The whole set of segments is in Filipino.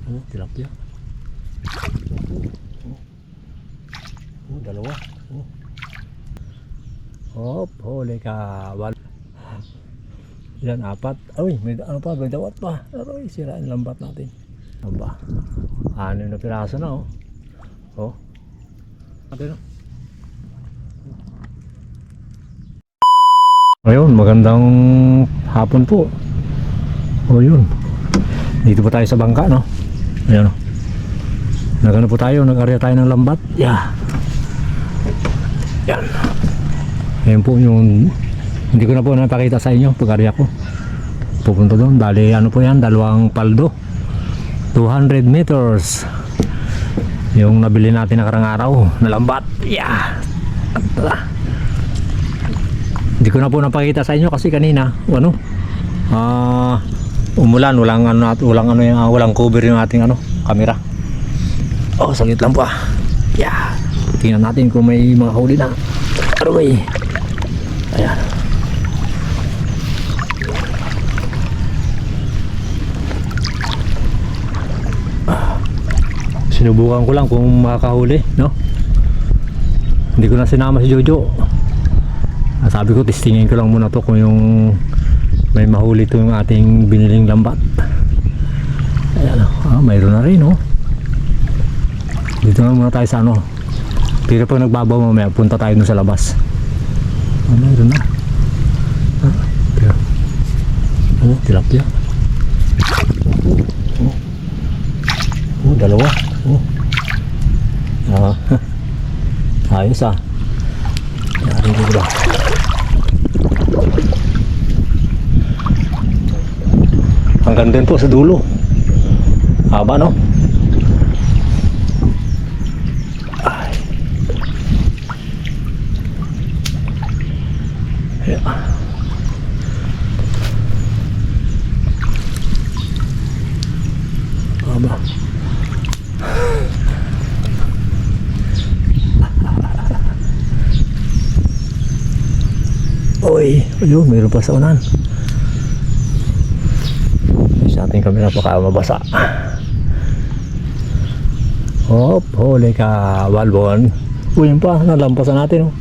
Oh, tilapia. Oh, dalawa. Oh. Hop, huli ka. Yan, apat. Uy, may ano pa, may dawat pa. Aroy, sirain lambat natin. Ano ba? 6 na piraso na, oh. Oh. Natin, oh. Ayun, magandang hapon po. Oh, yun. Dito po tayo sa bangka, no? Ayan, oh. Nagano po tayo, nag-area tayo ng lambat. Yeah. Yan. Ayan po yung, hindi ko na po napakita sa inyo pag-area ko. Pupunta doon, bali ano po yan, 2 paldo, 200 meters yung nabili natin nakarang araw na lambat. Yeah. Hindi ko na po napakita sa inyo kasi kanina ano, umulan, walang cover yung ating ano, camera. Oh, saglit lang po. Yeah. Tingnan natin kung may mga huli na. Aroy. Ayan. Sinubukan ko lang kung makakahuli, no? Hindi ko na sinama si Jojo. Sabi ko, testingin ko lang muna to kung yung may mahuli to yung ating biniling lambat. Ayan, mayroon na rin, no? Dito na muna tayo sa ano. Pero pag nagbabaw mamaya, punta tayo dun sa labas. Mayroon na. Oh, tilapia. Oh, dalawa. Oh. Ayos ah. Yari dito ba? Hanggang din po sa dulo. Haba, no? Ay. Yeah. Haba. Oy, ayun, mayroon pa sa unan. Sa ating kamera pa kaya mabasa. Hop, huli ka, walbon. Uy, yun pa, nalampasan natin, oh.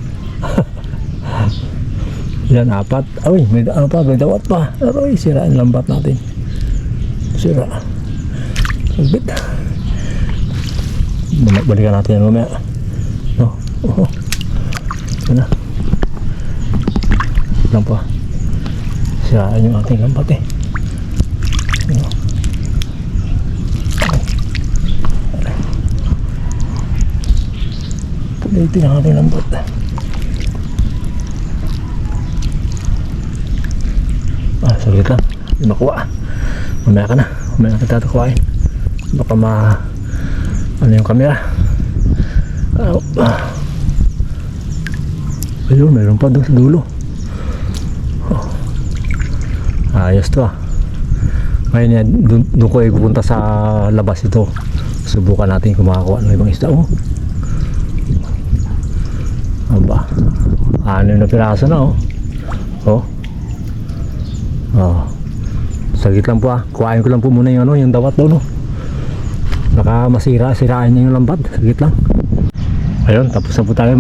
Yan, 4. Uy, may ano pa, may dawat pa. Aroy, sirain lambat natin. Sira. Sagbit. Balikan natin yan mamaya. No? Oh. Yan na. Lang pa. Siraan yung ating lambat eh. No. Ito yung ating lambat. Saglit lang. Hindi makuha. Mamaya ka na. Mamaya na kita kuhain. Baka ano yung camera. Ayun, mayroon pa doon sa dulo. Oh. Ayos to ah. Ngayon yan, doon ko pupunta sa labas ito. Subukan natin kung makakuha ng ibang isda. Oh. Aba. 6 na piraso na oh. Oh. Oh. Saglit lang po ah. Kuhain ko lang po muna yung ano, yung dawat daw no. Baka sirain niya yung lambat. Saglit lang. Ayun, tapos na po tayo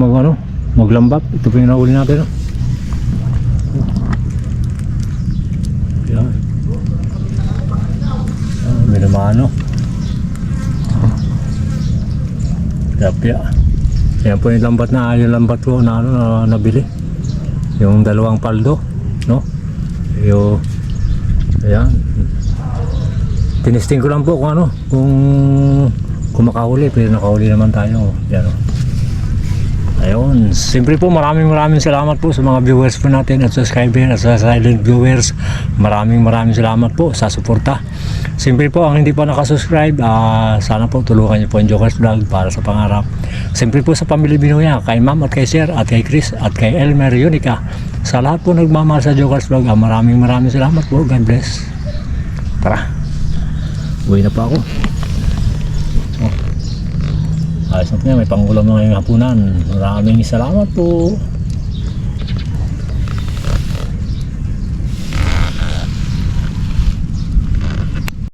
maglambat. Ito po yung nahuli natin no. Ayan. May naman no. Tilapia. Ayan po yung lambat yung lambat ko na nabili. Yung 2 paldo no. Yung ayan. Tinisting ko lang po kung makahuli, pero nakahuli naman tayo. Yan. Ayun, siyempre po maraming salamat po sa mga viewers po natin at subscriber at sa silent viewers. Maraming salamat po sa suporta. Siyempre po ang hindi pa nakasubscribe, sana po tulungan niyo po ang Jokers Vlog para sa pangarap. Siyempre po sa pamilya Binoya, kay Ma'am at kay Sir at kay Chris at kay Elmer Yunica. Sa lahat po nagmamahal sa Jokers Vlog, maraming salamat po. God bless. Tara, uwi na pa ako. Ayos na po niya, may pangulam na ngayong hapunan. Maraming salamat po.